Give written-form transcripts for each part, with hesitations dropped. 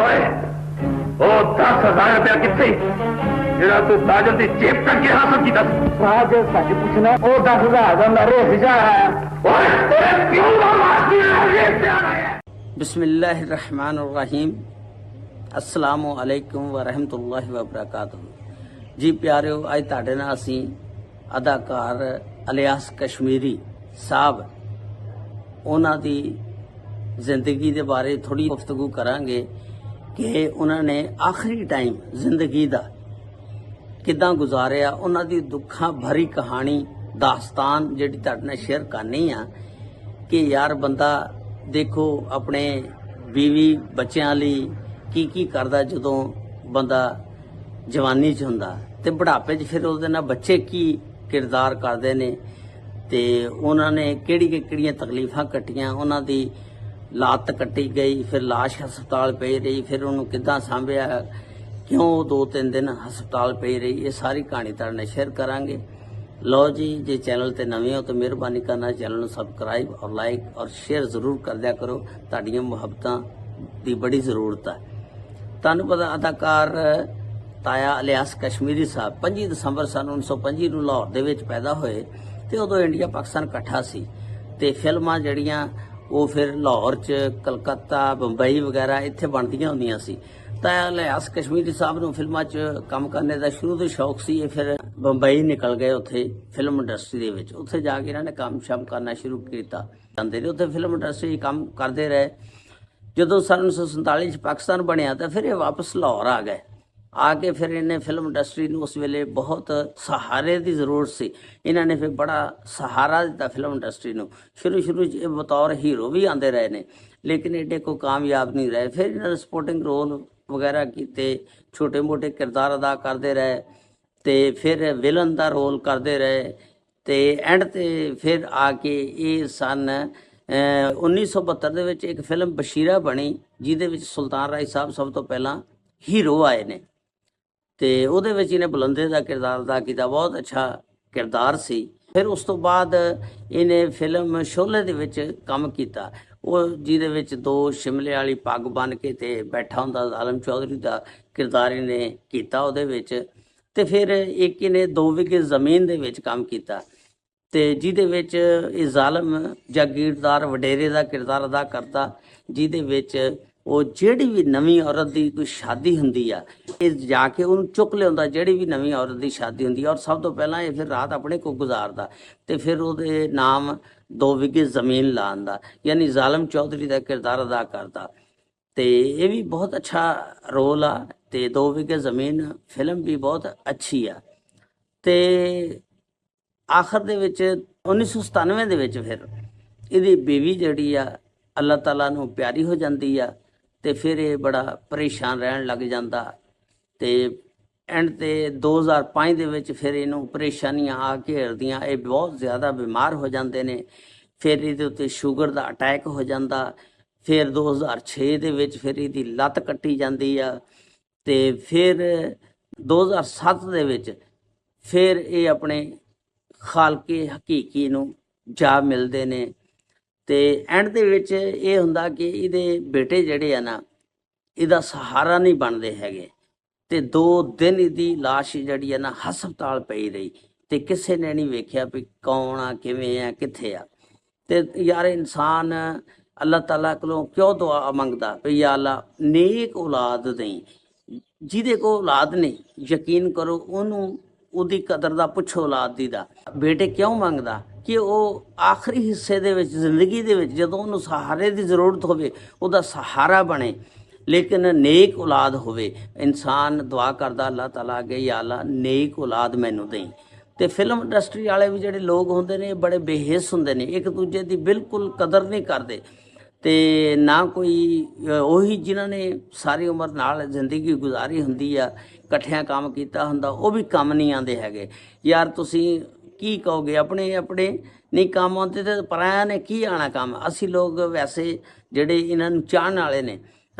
ਓਏ ਉਹ 10,000 ਰੁਪਇਆ ਕਿੱਥੇ ਜਿਹੜਾ ਤੂੰ ਸਾਜਨ ਦੀ ਜੇਬ ਤੱਕ ਹਾਸਲ ਕੀਤਾ ਸਾਜ ਸੱਚ ਪੁੱਛਣਾ ਉਹ 10,000 ਦਾ ਮੇਰੇ ਹਿੱਸਾ ਹੈ। ਓਏ ਤੇਰੇ ਪਿਓ ਦਾ ਮਾਸੀ ਇਹ ਪਿਆਰਾ ਹੈ। बिस्मिल्लाहिर्रहमानिर्रहीम अस्सलामु अलैकुम वरहमतुल्लाहि वबरकातुहू जी प्यारिओ अज तुहाडे नाल असीं अदाकार इलियास कश्मीरी साहब उन्हां दी जिंदगी दे बारे थोड़ी गुफ्तगू करांगे कि उन्होंने आखिरी टाइम जिंदगी दा किदां गुजारिया, उन्हां दी दुखां भरी कहानी दास्तान जिहड़ी तुहाडे नाल शेयर करनी आ कि यार बंदा देखो अपने बीवी बच्चों लई की करदा जदों बंदा जवानी च हुंदा ते बुढ़ापे च फिर उहदे नाल बच्चे की किरदार करदे ने ते उन्हां ने किहड़ियां तकलीफां कट्टियां, उन्हां दी लात कट्टी गई, फिर लाश हस्पताल पई रही, फिर उहनूं किद्दां सांभिया, क्यों 2-3 दिन हस्पताल पई रही, ये सारी कहानी तुहाडे नाल शेयर करांगे। लो जी, जे चैनल ते नवे हो तो मेहरबानी करना चैनल को सबसक्राइब और लाइक और शेयर जरूर कर दिया करो, तुहाडीआं मुहब्बतां दी बड़ी जरूरत है। तुहानूं पता अदाकार ताया इलियास कश्मीरी साहब 25 दसंबर सन 1925 नूं लाहौर दे विच पैदा होए ते उदों इंडिया पाकिस्तान इकट्ठा सी ते फिल्मां जिहड़ियां वो फिर लाहौर च कलकत्ता बंबई वगैरह इत्थे बनदियां हुंदियां सी। ताया इलियास कश्मीरी साहब नूं फिल्मां च काम करने का शुरू तो शौक सी, फिर बंबई निकल गए, उत्थे फिल्म इंडस्ट्री दे विच उत्थे जाके इन्हां ने काम शाम करना शुरू किया, जांदे रहे उत्थे फिल्म इंडस्ट्री काम करते रहे। जदों सन 1947 च पाकिस्तान बनिया तो फिर ये वापस लाहौर आ गए, आके फिर इन्हें फिल्म इंडस्ट्री नूं उस वेले बहुत सहारे की जरूरत सी, इन्हां ने फिर बड़ा सहारा दिता फिल्म इंडस्ट्री नूं। शुरू च बतौर हीरो भी आते रहे ने लेकिन एडे कोई कामयाब नहीं रहे। फिर इन्होंने सपोर्टिंग रोल वगैरह किए, छोटे मोटे किरदार अदा करते रहे ते फिर विलन का रोल करते रहे ते एंड ते फिर आके ये सन 1972 दे विच एक फिल्म बशीरा बनी जिहदे विच सुल्तान राय साहब सब तो पहला हीरो आए ने ते उहदे विच इन्हें बुलंदे का किरदार अदा किया, बहुत अच्छा किरदार सी। फिर उस तो बाद इन्हें फिल्म शोले दे विच काम किया, वो जिहदे विच 2 शिमले वाली पग बन के ते बैठा हुंदा आलम चौधरी का किरदार इन्हें किया उहदे विच ते फिर एक इन्हें 2 विगे जमीन दे विच काम किया ते जिहदे विच इह जालम जागीरदार वडेरे का किरदार अदा करता, जिहदे विच वो जिहड़ी भी नवीं औरत की कोई शादी हुंदी आ इह जाके उहनूं चुक लिआउंदा, जिहड़ी भी नवीं औरत की शादी हुंदी और सब तो पहला ये फिर रात अपने को गुजारदा ते फिर उहदे नाम 2 विगे जमीन ला आंदा, यानी जालम चौधरी का किरदार अदा करता ते ये भी बहुत अच्छा रोल आ ते 2 विगे जमीन फिल्म भी बहुत अच्छी आ ते आखिर दे विच 1997 दे विच फिर इहदी बीवी जिहड़ी आ अल्लाह ताला नूं प्यारी हो जाती आ ते फिर ये बड़ा परेशान रहन लग जाता ते एंड ते 2005 दे विच फिर इनू परेशानियां आ घेरदियां, ये बहुत ज़्यादा बीमार हो जाते ने, फिर इहदे उत्ते शुगर का अटैक हो जाता, फिर 2006 दे विच फिर इहदी लत्त कट्टी जाती आ ते फिर 2007 दे विच फिर ये अपने खालके हकीकी नूं जा मिलते ने ते एंड दे विच ये हुंदा कि इहदे बेटे जिहड़े आ ना इहदा सहारा नहीं बनते हैगे ते 2 दिन इहदी लाश जिहड़ी आ ना हस्पताल पई रही ते किसी ने नहीं वेख्या भी कौन आ किवें आ कित्थे आ ते यार इंसान अल्लाह ताला कोलों क्यों दुआ मंगदा भी या अल्लाह नेक औलाद दें, जिहदे को औलाद नहीं यकीन करो उहनूं ਉਹਦੀ कदर ਦਾ ਪੁੱਛੋ औलाद ਦੀ ਦਾ बेटे क्यों मंगदा कि ਉਹ आखिरी हिस्से ਦੇ ਵਿੱਚ ਜ਼ਿੰਦਗੀ ਦੇ ਵਿੱਚ ਜਦੋਂ ਉਹਨੂੰ ਸਹਾਰੇ ਦੀ ਜ਼ਰੂਰਤ ਹੋਵੇ ਉਹਦਾ ਸਹਾਰਾ ਬਣੇ, लेकिन नेक औलाद होवे। इंसान दुआ करदा अल्लाह ताला अगे या अल्लाह नेक औलाद मैनू दें। तो फिल्म इंडस्ट्री वाले भी जोड़े लोग होंगे ने बड़े बेहिस होंगे ने, एक दूजे की बिल्कुल कदर नहीं करते ते ना कोई वही जिन्हों ने सारी उम्र नाल जिंदगी गुजारी होंदी आ इकट्ठियां काम किया हुंदा वो भी काम नहीं आते है। यार तुसी की कहोगे अपने अपने नहीं काम आते तो पराया ने की आना काम। असी लोग वैसे जोड़े इन्हों चाहने वाले ने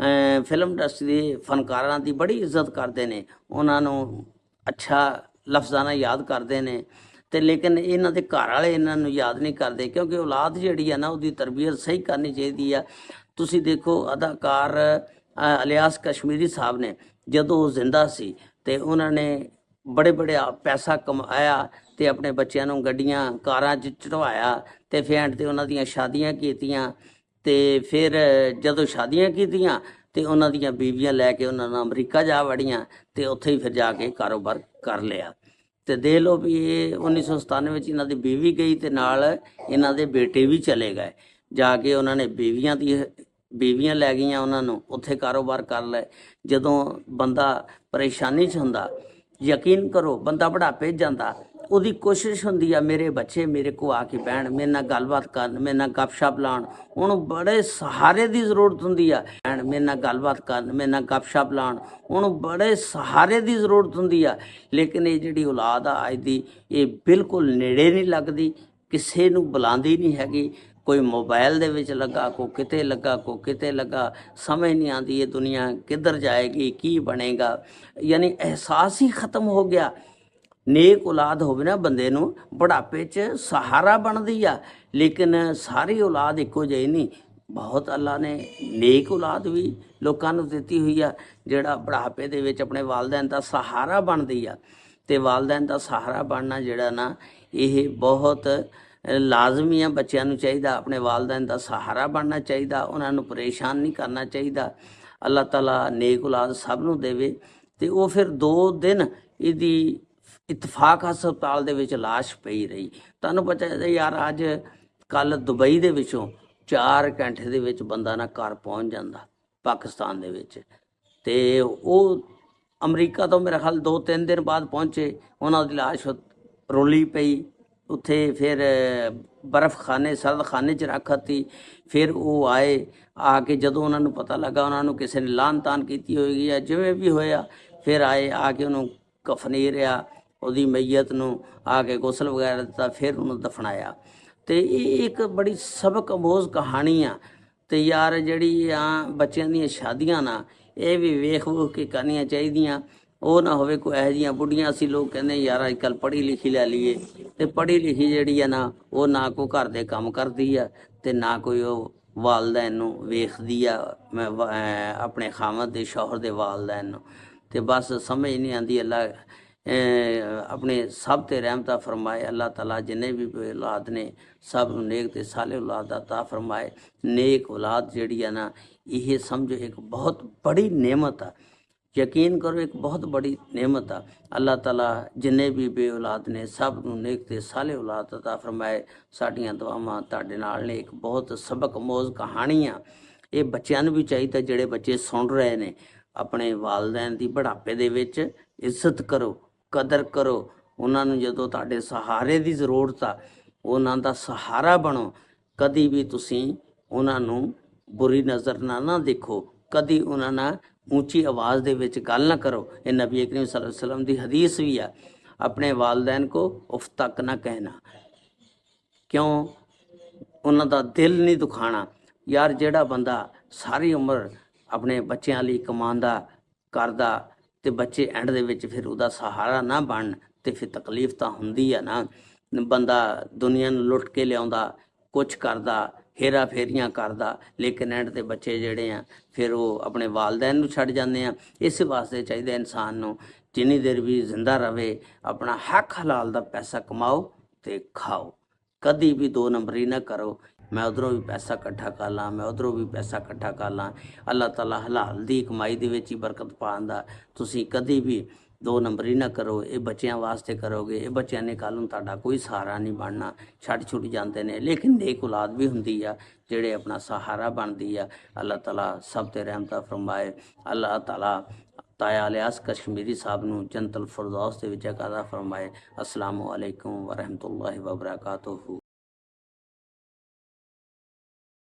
फिल्म इंडस्ट्री के फनकारां की बड़ी इज्जत करते हैं, उन्होंने अच्छा लफ्ज़ां नाल याद करते हैं तो लेकिन इन्हां दे घर वाले इन्हां याद नहीं करते क्योंकि औलाद जिहड़ी है ना उसकी तरबियत सही करनी चाहिए। तुसी देखो अदाकार ਇਲਿਆਸ ਕਸ਼ਮੀਰੀ ਸਾਹਿਬ ਨੇ ਜਦੋਂ ਉਹ ਜ਼ਿੰਦਾ ਸੀ ਤੇ ਉਹਨਾਂ ਨੇ ਬੜੇ ਬੜੇ ਪੈਸਾ ਕਮਾਇਆ ਤੇ ਆਪਣੇ ਬੱਚਿਆਂ ਨੂੰ ਗੱਡੀਆਂ ਕਾਰਾਂ 'ਚ ਚੜਵਾਇਆ ਤੇ ਫਿਰ ਐਂਡ ਤੇ ਉਹਨਾਂ ਦੀਆਂ ਸ਼ਾਦੀਆਂ ਕੀਤੀਆਂ ਤੇ ਫਿਰ ਜਦੋਂ ਸ਼ਾਦੀਆਂ ਕੀਤੀਆਂ ਤੇ ਉਹਨਾਂ ਦੀਆਂ ਬੀਵੀਆਂ ਲੈ ਕੇ ਉਹਨਾਂ ਨਾਲ ਅਮਰੀਕਾ ਜਾ ਵੜੀਆਂ ਤੇ ਉੱਥੇ ਹੀ ਫਿਰ ਜਾ ਕੇ ਕਾਰੋਬਾਰ ਕਰ ਲਿਆ। ਤੇ ਦੇਖ ਲਓ ਵੀ ਇਹ 1997 ਵਿੱਚ ਇਹਨਾਂ ਦੀ ਬੀਵੀ ਗਈ ਤੇ ਨਾਲ ਇਹਨਾਂ ਦੇ ਬੇਟੇ ਵੀ ਚਲੇ ਗਏ। ਜਾ ਕੇ ਉਹਨਾਂ ਨੇ ਬੀਵੀਆਂ ਲੈ ਗਈਆਂ, ਉਹਨਾਂ ਨੂੰ ਉੱਥੇ ਕਾਰੋਬਾਰ ਕਰ ਲਏ। ਜਦੋਂ ਬੰਦਾ ਪਰੇਸ਼ਾਨੀ 'ਚ ਹੁੰਦਾ, ਯਕੀਨ ਕਰੋ ਬੰਦਾ ਬੁਢਾਪੇ 'ਚ ਜਾਂਦਾ, ਉਹਦੀ ਕੋਸ਼ਿਸ਼ ਹੁੰਦੀ ਆ ਮੇਰੇ ਬੱਚੇ ਮੇਰੇ ਕੋ ਆ ਕੇ ਬਹਿਣ, ਮੇਰੇ ਨਾਲ ਗੱਲਬਾਤ ਕਰਨ, ਮੇਰੇ ਨਾਲ ਗੱਪਸ਼ਪ ਲਾਉਣ। ਉਹਨੂੰ ਬੜੇ ਸਹਾਰੇ ਦੀ ਜ਼ਰੂਰਤ ਹੁੰਦੀ ਆ, ਮੇਰੇ ਨਾਲ ਗੱਲਬਾਤ ਕਰਨ, ਮੇਰੇ ਨਾਲ ਗੱਪਸ਼ਪ ਲਾਉਣ, ਉਹਨੂੰ ਬੜੇ ਸਹਾਰੇ ਦੀ ਜ਼ਰੂਰਤ ਹੁੰਦੀ ਆ। ਲੇਕਿਨ ਇਹ ਜਿਹੜੀ ਔਲਾਦ ਆ ਅੱਜ ਦੀ, ਇਹ ਬਿਲਕੁਲ ਨੇੜੇ ਨਹੀਂ ਲੱਗਦੀ, ਕਿਸੇ ਨੂੰ ਬੁਲਾਉਂਦੀ ਨਹੀਂ ਹੈਗੀ। ਕੋਈ ਮੋਬਾਈਲ ਦੇ ਵਿੱਚ ਲੱਗਾ, ਕੋ ਕਿਤੇ ਲੱਗਾ, ਕੋ ਕਿਤੇ ਲੱਗਾ। ਸਮਝ ਨਹੀਂ ਆਉਂਦੀ ਇਹ ਦੁਨੀਆ ਕਿੱਧਰ ਜਾਏਗੀ, ਕੀ ਬਣੇਗਾ। ਯਾਨੀ ਅਹਿਸਾਸ ਹੀ ਖਤਮ ਹੋ ਗਿਆ। ਨੇਕ ਔਲਾਦ ਹੋਵੇ ਨਾ ਬੰਦੇ ਨੂੰ ਬੁਢਾਪੇ 'ਚ ਸਹਾਰਾ ਬਣਦੀ ਆ, ਲੇਕਿਨ ਸਾਰੀ ਔਲਾਦ ਇੱਕੋ ਜਿਹੀ ਨਹੀਂ। ਬਹੁਤ ਅੱਲਾ ਨੇ ਨੇਕ ਔਲਾਦ ਵੀ ਲੋਕਾਂ ਨੂੰ ਦਿੱਤੀ ਹੋਈ ਆ, ਜਿਹੜਾ ਬੁਢਾਪੇ ਦੇ ਵਿੱਚ ਆਪਣੇ ਵਾਲਿदैन ਦਾ ਸਹਾਰਾ ਬਣਦੀ ਆ। ਤੇ ਵਾਲਿदैन ਦਾ ਸਹਾਰਾ ਬਣਨਾ ਜਿਹੜਾ ਨਾ, ਇਹ ਬਹੁਤ ਲਾਜ਼ਮੀ ਆ। ਬੱਚਿਆਂ ਨੂੰ ਚਾਹੀਦਾ ਆਪਣੇ ਵਾਲਿदैन ਦਾ ਸਹਾਰਾ ਬਣਨਾ ਚਾਹੀਦਾ, ਉਹਨਾਂ ਨੂੰ ਪਰੇਸ਼ਾਨ ਨਹੀਂ ਕਰਨਾ ਚਾਹੀਦਾ। ਅੱਲਾਹ ਤਾਲਾ ਨੇਕ ਔਲਾਦ ਸਭ ਨੂੰ ਦੇਵੇ। ਤੇ ਉਹ ਫਿਰ 2 ਦਿਨ ਇਹਦੀ ਇਤਫਾਕ ਹਸਪਤਾਲ ਦੇ ਵਿੱਚ ਲਾਸ਼ ਪਈ ਰਹੀ। ਤੁਹਾਨੂੰ ਪਤਾ ਹੈ ਯਾਰ, ਅੱਜ ਕੱਲ ਦੁਬਈ ਦੇ ਵਿੱਚੋਂ 4 ਘੰਟੇ ਦੇ ਵਿੱਚ ਬੰਦਾ ਨਾ ਘਰ ਪਹੁੰਚ ਜਾਂਦਾ ਪਾਕਿਸਤਾਨ ਦੇ ਵਿੱਚ। ਤੇ ਉਹ ਅਮਰੀਕਾ ਤੋਂ ਮੇਰੇ ਖਿਆਲ 2-3 ਦਿਨ ਬਾਅਦ ਪਹੁੰਚੇ। ਉਹਨਾਂ ਦੀ ਲਾਸ਼ ਰੋਲੀ ਪਈ ਉੱਥੇ, ਫਿਰ ਬਰਫ਼ਖਾਨੇ ਸਰਦਖਾਨੇ 'ਚ ਰੱਖਤੀ। ਫਿਰ ਉਹ ਆਏ, ਆ ਕੇ ਜਦੋਂ ਉਹਨਾਂ ਨੂੰ ਪਤਾ ਲੱਗਾ ਉਹਨਾਂ ਨੂੰ ਕਿਸੇ ਨੇ ਲਾਹਨ ਤਾਨ ਕੀਤੀ ਹੋਏਗੀ ਜਾਂ ਜਿਵੇਂ ਵੀ ਹੋਇਆ, ਫਿਰ ਆਏ, ਆ ਕੇ ਉਹਨੂੰ ਕਫਨੀਰਿਆ, ਉਹਦੀ ਮਈਅਤ ਨੂੰ ਆ ਕੇ ਗੁਸਲ ਵਗੈਰਾ ਦਿੱਤਾ, ਫਿਰ ਉਹਨੂੰ ਦਫਨਾਇਆ। ਤੇ ਇਹ ਇੱਕ ਬੜੀ ਸਬਕ ਅਮੋਜ਼ ਕਹਾਣੀ ਆ। ਤੇ ਯਾਰ ਜਿਹੜੀ ਆ ਬੱਚਿਆਂ ਦੀਆਂ ਸ਼ਾਦੀਆਂ ਨਾ, ਇਹ ਵੀ ਵੇਖ ਕੇ ਕਰਨੀਆਂ ਚਾਹੀਦੀਆਂ। ਉਹ ਨਾ ਹੋਵੇ ਕੋਈ ਇਹੋ ਜਿਹੀਆਂ ਬੁੱਢੀਆਂ, ਅਸੀਂ ਲੋਕ ਕਹਿੰਦੇ ਯਾਰ ਅੱਜ ਕੱਲ੍ਹ ਪੜ੍ਹੀ ਲਿਖੀ ਲੈ ਲਈਏ, ਤੇ ਪੜ੍ਹੀ ਲਿਖੀ ਜਿਹੜੀ ਆ ਨਾ, ਉਹ ਨਾ ਕੋਈ ਘਰ ਦੇ ਕੰਮ ਕਰਦੀ ਆ ਤੇ ਨਾ ਕੋਈ ਉਹ ਵਾਲਿदैन ਨੂੰ ਵੇਖਦੀ ਆ, ਆਪਣੇ ਖਾਵੰਦ ਦੇ ਸ਼ੌਹਰ ਦੇ ਵਾਲਿदैन ਨੂੰ। ਤੇ ਬਸ ਸਮਝ ਨਹੀਂ ਆਉਂਦੀ। ਅੱਲਾ ਆਪਣੇ ਸਭ ਤੇ ਰਹਿਮਤਾਂ ਫਰਮਾਏ। ਅੱਲਾਹ ਤਾਲਾ ਜਿੰਨੇ ਵੀ ਔਲਾਦ ਨੇ ਸਭ ਨੂੰ ਨੇਕ ਤੇ ਸਾਲੇ ਔਲਾਦ ਅਤਾ ਫਰਮਾਏ। ਨੇਕ ਔਲਾਦ ਜਿਹੜੀ ਆ ਨਾ, ਇਹ ਸਮਝੋ ਇੱਕ ਬਹੁਤ ਬੜੀ ਨਿਅਮਤ ਆ। ਯਕੀਨ ਕਰੋ ਇੱਕ ਬਹੁਤ ਬੜੀ ਨਿਅਮਤ ਆ। ਅੱਲਾਹ ਤਾਲਾ ਜਿੰਨੇ ਵੀ ਬੇ ਔਲਾਦ ਨੇ ਸਭ ਨੂੰ ਨੇਕ ਤੇ ਸਾਲੇ ਔਲਾਦ ਅਤਾ ਫਰਮਾਏ। ਸਾਡੀਆਂ ਦੁਆਵਾਂ ਤੁਹਾਡੇ ਨਾਲ ਨੇ। ਇੱਕ ਬਹੁਤ ਸਬਕ ਅਮੋਜ਼ ਕਹਾਣੀ ਆ। ਇਹ ਬੱਚਿਆਂ ਨੂੰ ਵੀ ਚਾਹੀਦਾ, ਜਿਹੜੇ ਬੱਚੇ ਸੁਣ ਰਹੇ ਨੇ, ਆਪਣੇ ਵਾਲਿदैन ਦੀ ਬੁਢਾਪੇ ਦੇ ਵਿੱਚ ਇੱਜ਼ਤ ਕਰੋ, ਕਦਰ ਕਰੋ। ਉਹਨਾਂ ਨੂੰ ਜਦੋਂ ਤੁਹਾਡੇ ਸਹਾਰੇ ਦੀ ਜ਼ਰੂਰਤ ਆ, ਉਹਨਾਂ ਦਾ ਸਹਾਰਾ ਬਣੋ। ਕਦੀ ਵੀ ਤੁਸੀਂ ਉਹਨਾਂ ਨੂੰ ਬੁਰੀ ਨਜ਼ਰ ਨਾ ਦੇਖੋ, ਕਦੀ ਉਹਨਾਂ ਨਾਲ ਉੱਚੀ ਆਵਾਜ਼ ਦੇ ਵਿੱਚ ਗੱਲ ਨਾ ਕਰੋ। ਇਹ ਨਬੀ ਕਰੀਮ ਸੱਲੱਲਾਹੁ ਅਲੈहि ਵਸੱਲਮ ਦੀ ਹਦੀਸ ਵੀ ਆ, ਆਪਣੇ ਵਾਲਿदैन ਕੋ ਉਫ ਤੱਕ ਨਾ ਕਹਿਣਾ। ਕਿਉਂ? ਉਹਨਾਂ ਦਾ ਦਿਲ ਨਹੀਂ ਦੁਖਾਣਾ। ਯਾਰ ਜਿਹੜਾ ਬੰਦਾ ਸਾਰੀ ਉਮਰ ਆਪਣੇ ਬੱਚਿਆਂ ਲਈ ਕਮਾਉਂਦਾ ਕਰਦਾ ਤੇ ਬੱਚੇ ਐਂਡ ਦੇ ਵਿੱਚ ਫਿਰ ਉਹਦਾ ਸਹਾਰਾ ਨਾ ਬਣਨ, ਤੇ ਫਿਰ ਤਕਲੀਫ ਤਾਂ ਹੁੰਦੀ ਆ ਨਾ। ਬੰਦਾ ਦੁਨੀਆ ਨੂੰ ਲੁੱਟ ਕੇ ਲਿਆਉਂਦਾ, ਕੁਛ ਕਰਦਾ, ਹੇਰਾ ਫੇਰੀਆਂ ਕਰਦਾ, ਲੇਕਿਨ ਐਂਡ ਤੇ ਬੱਚੇ ਜਿਹੜੇ ਆ ਫਿਰ ਉਹ ਆਪਣੇ ਵਾਲਿदैन ਨੂੰ ਛੱਡ ਜਾਂਦੇ ਆ। ਇਸ ਵਾਸਤੇ ਚਾਹੀਦਾ ਇਨਸਾਨ ਨੂੰ ਜਿੰਨੀ ਦੇਰ ਵੀ ਜ਼ਿੰਦਾ ਰਵੇ ਆਪਣਾ ਹੱਕ ਹਲਾਲ ਦਾ ਪੈਸਾ ਕਮਾਓ ਤੇ ਖਾਓ। ਕਦੀ ਵੀ 2 ਨੰਬਰੀ ਨਾ ਕਰੋ, ਮੈਂ ਉਧਰੋਂ ਵੀ ਪੈਸਾ ਇਕੱਠਾ ਕਰ ਲਾਂ, ਮੈਂ ਉਧਰੋਂ ਵੀ ਪੈਸਾ ਇਕੱਠਾ ਕਰ ਲਾਂ। ਅੱਲਾਹ ਤਾਲਾ ਹਲਾਲ ਦੀ ਕਮਾਈ ਦੇ ਵਿੱਚ ਹੀ ਬਰਕਤ ਪਾਉਂਦਾ। ਤੁਸੀਂ ਕਦੀ ਵੀ 2 ਨੰਬਰੀ ਨਾ ਕਰੋ। ਇਹ ਬੱਚਿਆਂ ਵਾਸਤੇ ਕਰੋਗੇ, ਇਹ ਬੱਚਿਆਂ ਨੇ ਕੱਲ੍ਹ ਨੂੰ ਤੁਹਾਡਾ ਕੋਈ ਸਹਾਰਾ ਨਹੀਂ ਬਣਨਾ, ਛੱਡ ਛੁੱਟ ਜਾਂਦੇ ਨੇ। ਲੇਕਿਨ ਨੇਕ ਔਲਾਦ ਵੀ ਹੁੰਦੀ ਆ ਜਿਹੜੇ ਆਪਣਾ ਸਹਾਰਾ ਬਣਦੀ ਆ। ਅੱਲਾਹ ਤਾਲਾ ਸਭ ਤੇ ਰਹਿਮਤਾਂ ਫਰਮਾਏ। ਅੱਲਾਹ ਤਾਲਾ ਤਾਇਆ ਇਲਿਆਸ ਕਸ਼ਮੀਰੀ ਸਾਹਿਬ ਨੂੰ ਜੰਨਤੁਲ ਫਿਰਦੌਸ ਦੇ ਵਿੱਚ ਅਤਾ ਫਰਮਾਏ। ਅਸਲਾਮੁ ਅਲੈਕੁਮ ਵਰਹਿਮਤੁல்லாਹਿ ਵਬਰਕਾਤੁਹੂ।